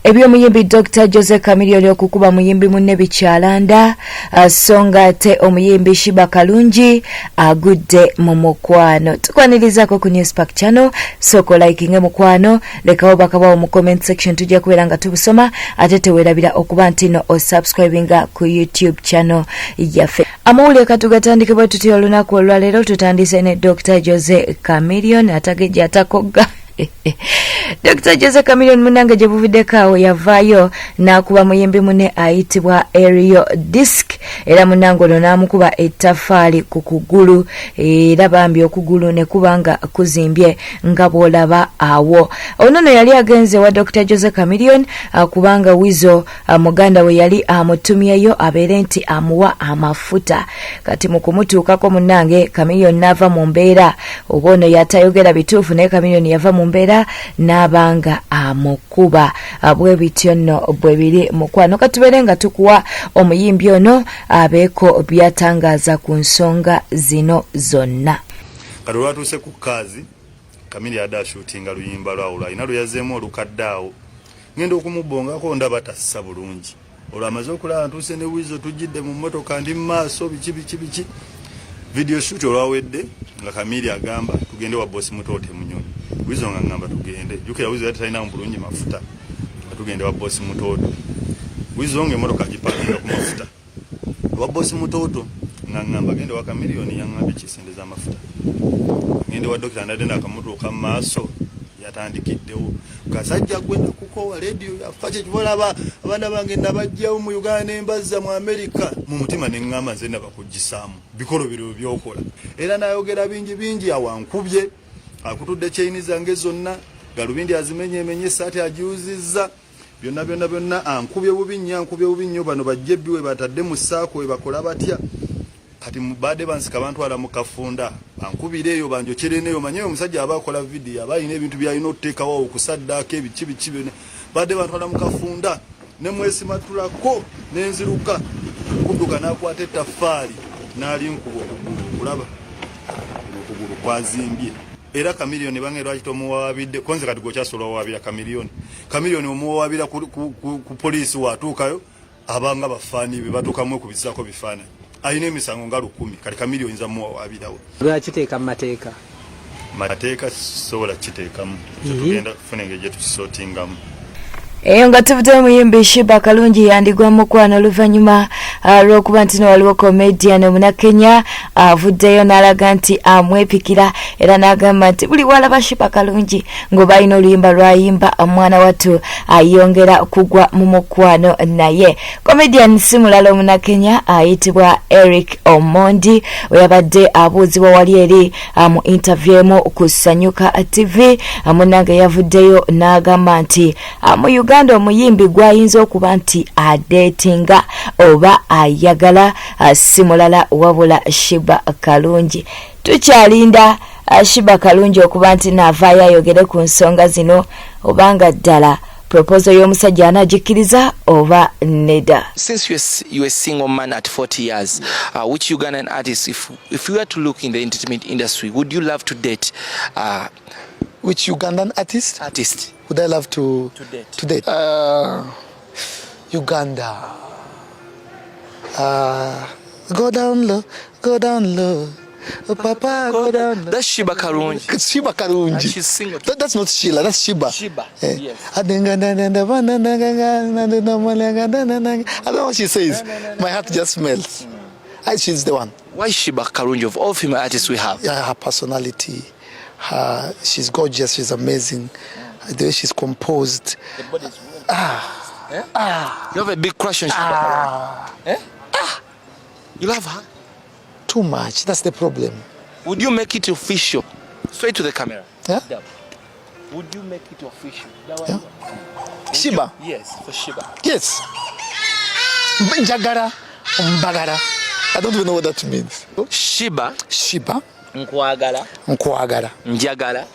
Ebya Omuyimbi Dr. Chameleon Okukuba Omuyimbi munne bikyalanda songa te omuyimbi Sheebah Kalungi agudde mu mukwano. Tukwanirizaako ku Newspark channel, soko likinge mukwano, lekawo bakabawo mu comment section tujja kubeera nga tubusoma ate teweerabira okuba ntino o subscribinga ku YouTube channel yaffe. Amawulire katugatandike bwe tutyo olunaku olwaleero tutandise ne Dr. Chameleon atagejja atakogga. Dr. Chameleon munange gye buviddeko yavaayo n'akuba muyimbi munne ayitibwa Aerial Disc era munange ono n'amukuba ettaffaali ku kugulu era bambi okugulu ne kubanga kuzimbye nga bw'olaba awo. Ono no yali agenze wa Dr. Chameleon kubanga Wizo muganda we yali amutumyeyo abeere nti amuwa amafuta. Kati mu kumutuukako munange Chameleon n'ava mu mbeera oba ono yatayogera bituufu naye Chameleon yava mu mbeera n'abanga amukuba. Bwe bityo nno bwe biri mukwano. Katubere nga tukuwa omuyimbi ono abeeko byatangaaza ku nsonga zino zonna. Kati olwatuuse ku kazi Chameleon adashutinga luyimba lwawula alina lweyazeemu olukaddaawo ngenda okumubongako ndaba tassa bulungi. Olwo amaze okulaba ntuuse ne Wizo tujjidde mu mmotoka ndi mu maaso biki video shoot olwawedde nga Chameleon agamba tugende wa boss Mutote Munyonyi. Wizo nga ngamba tugende jukira Wizo yatalina bulungi mafuta tugende wa boss Mutoto. Wizo nge mmotoka gipakinga ku mafuta wa boss Mutoto nga ngamba gende wa Chameleon yangambe kisendeza amafuta ngende wa Dr. Ndadenda akamutuuka mu maaso yatandikiddewo kasajja gwenda kukowa radio yafache kibola abana bange nabajjawo mu Uganda embaza mu America mu mutima ne ngamba nze nabakugisaamu bikolo biro byokola era nayogera bingi awankubye akutudde chaini zange zonna galubindi azimenye saati ajiuzizza byonna ankubye bubi bano bajjebbiwe batadde mu saako we bakola batya kati mubade bansika abantu ala mukafunda ankubireyo banjochereneyo manyeyo omusajja abakola video abayina ebintu byalina oteekawo okusaddako ebikibi bade bantu ala mukafunda ne mwesimatulako nenziruka kuduka nakwata ettaffaali nali nkubo kulaba okugulu kwazimbye era Chameleon bange lwakito muwabidde konze kati gokyasolo wabira Chameleon omuwabira ku police watuukayo abanga bafani bebatukamwe kubisako bifana ayine emisango nga 10 kali Chameleon nza muwabirawo lwakiteeka mateeka sobola kiteekamu tugenda kufunenge gye tukisotingamu. Eyo nga tuvudde omuyimbi Sheebah Kalungi yandigwa mukwano oluvannyuma lw'okuba nti waliwo comedian Omunnakenya avuddeyo n'alaga nti amwepikira era n'agamba nti buli walaba Sheebah Kalungi ng'oba alina oluyimba lwayimba omwana wattu ayongera kugwa mu mukwano naye. Comedian si mulala Omunnakenya ayitibwa Eric Omondi we yabadde abuuzibwa wali eri mu interview emu ku Sanyuka TV munnange yavuddeyo n'agamba nti mu Uganda omuyimbi gwayinza okuba nti adetinga oba ayagala si mulala wabula Sheebah Kalungi. Tukyalinda Sheebah Kalungi okuba nti naavaayo ayogere ku nsonga zino obanga ddala proposal y'omusajja anagikkiriza oba neda. Since you're a single man at 40 years, which Ugandan artist, if you were to look in the entertainment industry, would you love to date? Which Ugandan artist? Would I love to date? Uganda. Go down low. Oh, Papa, go down low. That's Sheebah Kalungi. Sheebah Kalungi. And she's single. That's not Sheila, that's Sheebah. Yes. I don't know what she says. My heart just melts. She's the one. Why Sheebah Kalungi of all female artists we have? Yeah, her personality. She's gorgeous, she's amazing. The way she's composed. The body is You have a big crush on Sheebah. You love her? Too much, that's the problem. Would you make it official? Straight to the camera. Yeah? Would you make it official? Yeah. Sheebah? Yes, for Sheebah. Yes. Njagara, mbagara. I don't even know what that means. Sheebah. Nkwagala. Njagala.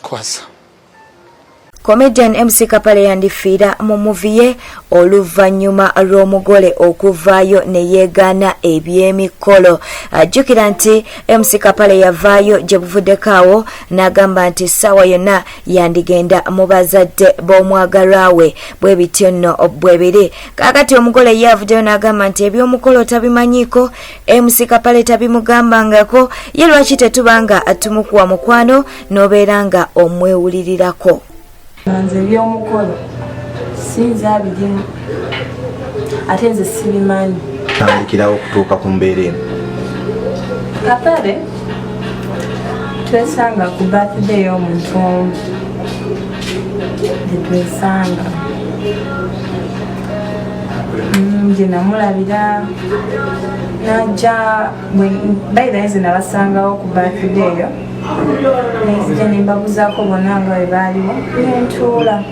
Kwasa. Comedian MC Kapale yandifiira mu movie ye oluvannyuma lw'omugole okuvaayo ne yeegaana eby'emikolo. Ajjukira nti MC Kapale yavaayo gye buvuddeko awo n'agamba nti ssaawa yonna yandigenda mu bazadde b'omwagalwa we bwe bityo nno bwe biri. Kaakati omugole ye avuddeyo n'agamba nti eby'omukolo tabimanyiiko, MC Kapale tabimugambangako, ye lwaki tetubanga tumukuwa mukwano n'obeera nga omwewulirirako. Nanze by'omukolo sinza birimu ate nze sibimanyi. Tandikirawo okutuuka ku mbeera eno. Kapale twesanga ku birthday y'omuntu omu gyetwesanga gye namulabira najja bayira nze nabasangawo ku birthday eyo nezija nembabuzaako bonna nga bwe baaliwo nentuula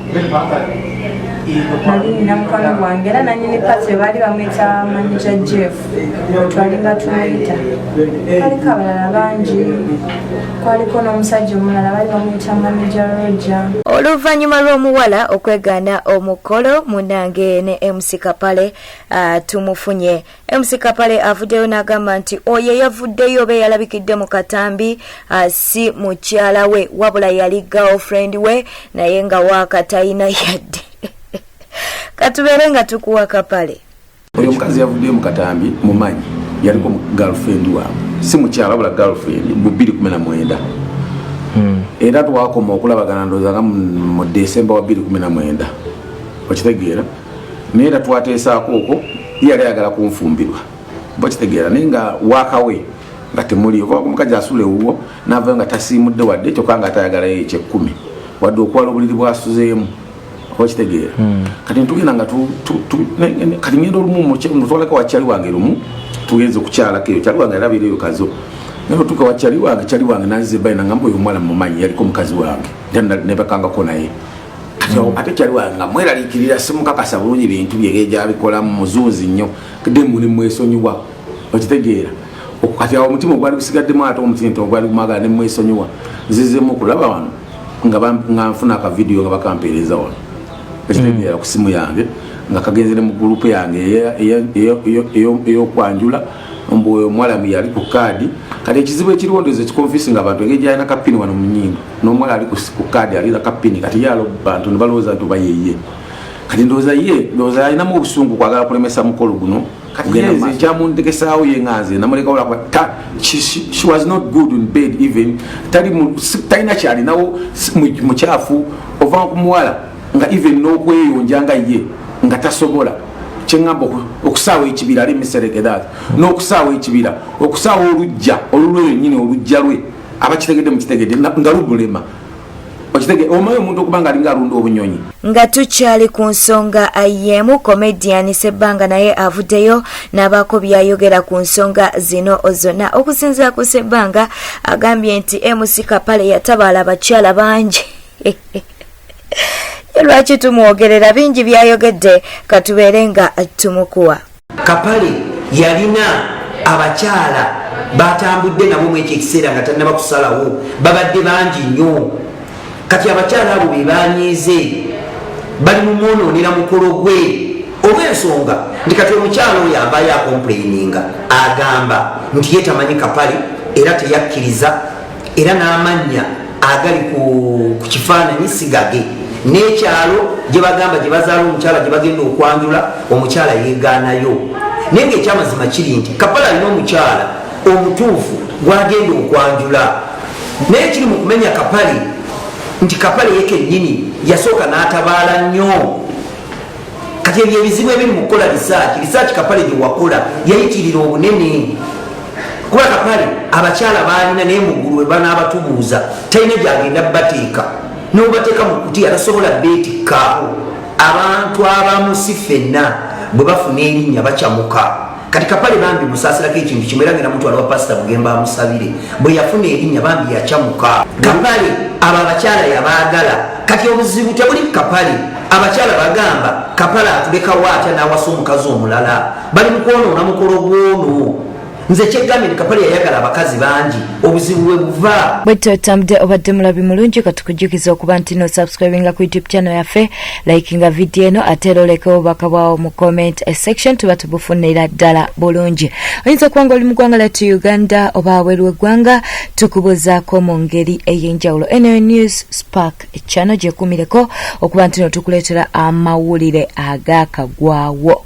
nali nina mukwano gwange era nanyini pati baali bamwita manager Jeff twalinga tumuyita kwaliko abalala bangi kwaliko n'omusajja omulala baali bamwita manager Roger. Oluvannyuma lw'omuwala okwegaana omukolo munange ne MC Kapale tumufunye. MC Kapale avuddeyo n'agamba nti oyo yavuddeyo oba yalabikidde mu katambi si mukyala we wabula yali girlfriend we naye nga waakatayina yadde. Katubeere nga tukuwa Kapale. Oyo mukazi yavuddeyo mu katambi mumanyi yaliko girlfriend waabwe si mukyala wabula girlfriend mu 2019. Era twakoma okulabagana ndowooza nga mu December wa 2019 okitegeera naye era twateesaako okwo yali ayagala kunfumbirwa okitegeera naye nga waakawe nga temuli ova omukazi asula ewuwo n'avayo nga tasiimudde wadde kyokka nga atayagalayo eky'ekkumi wadde okwala obuliri bwasuzeemu okitegeera kati ntugenda nga kati ngenda olumu mutwalako wakyali wange lumu tugenze okukyalako eyo kyali wange erabireyo kazo nero tuka wakyali wange nazize bayina nga mboyo omwana mumanyi yaliko mukazi wange nebakangako naye ate kyali wange nga mweraliikirira simukakasa bulungi bintu byegeja bikolamu muzuuzi nnyo kide muli mwesonyiwa okitegeera kati awo omutima ogwali gusigaddemu ate omutima ogwali gumagala ne mwesonyiwa nzizemu okulaba wano nga nfuna akavidiyo nga bakampeereza wano okitegeera ku simu yange nga kagenzere mu gurupu yange ey'okwanjula mbu omwalamu yali ku kaadi kati ekizibu ekiriwo ndowooza ekikonfisinga abantu engeri alina kapini wano mu nnyindo n'omwala ali ku kaadi alina kapini kati ye abantu ne balowooza nti oba yeye kati ndowooza alinamu obusungu kwagala kulemesa mukolo guno ekyamuntegesaawo ye nganze namuleka olakwa she was not good in bed even talina kyalinawo mukyafu ova ku muwala nga even n'okweyonja nga ye nga tasobola kyengamba okusaawa ekibira ali miserekedati n'okusaawa ekibira okusaawa olujja olulwenyini olujja lwe abakitegedde mukitegedde nga lubulema omayo omuntu okuba nga alinga alunda obunyonyi. Nga tukyali ku nsonga yemu comedian Sebbanga naye avuddeyo n'abaako byayogera ku nsonga zino zonna. Okusinziira ku Sebbanga agambye nti MC Kapale yatabaala abakyala bangi. Lwaki tumwogerera bingi byayogedde katubeere nga tumukuwa. Kapale yalina abakyala batambudde nabo mu ekyo ekiseera nga tannaba kusalawo babadde bangi nnyo kati abakyala abo be banyiize bali mu mwonoonera mukolo gwe olw'ensonga nti kati omukyala oyo avaayo akomplaininga agamba nti ye tamanyi Kapale era teyakkiriza era n'amannya agali ku kifaananyi sigage n'ekyalo gye bagamba gye bazaala omukyala gye bagenda okwanjula omukyala yeegaanayo naye ng'ekyamazima kiri nti Kapale alina omukyala omutuufu gwagenda okwanjula naye kiri mu kumenya Kapale nti Kapale yekennyini yasooka n'atabaala nnyo kati ebyo ebizibu ebiri mu kukola risaaki Kapale gye wakola yayitirira obunene kuba Kapale abakyala baalina naye muggulu we banaabatubuuza talina gyagenda bateeka n'obateeka mu kuti atasobola beetikkaawo abantu abamu si ffenna bwe bafuna erinnya bakyamuka kati Kapale bambi musaasirako ekintu kimu era ngenda mutwala wa pasita Bugemba amusabire bwe yafuna erinnya bambi yakyamuka. Kapale abo abakyala yabaagala kati obuzibu tebuli Kapale abakyala bagamba Kapale atulekawo atya n'awasa omukazi omulala bali mu kwonoona mukolo gw'ono nze kyegambe Kapale yayagala abakazi bangi obuzibu bwe buva bwetyo otambudde obadde mulabi mulungi katukujjukiza okuba nti no subscribinga ku YouTube channel yaffe likinga video eno ate era olekawo obubaka bwawo mu comment section tuba tubufunira ddala bulungi. Oyinza okuba nga oli mu ggwanga lyattu Uganda oba wabweru w'eggwanga tukubuzaako mu ngeri ey'enjawulo. NL News Spark channel gyekumireko okuba nti no tukuleetera amawulire agaakagwawo.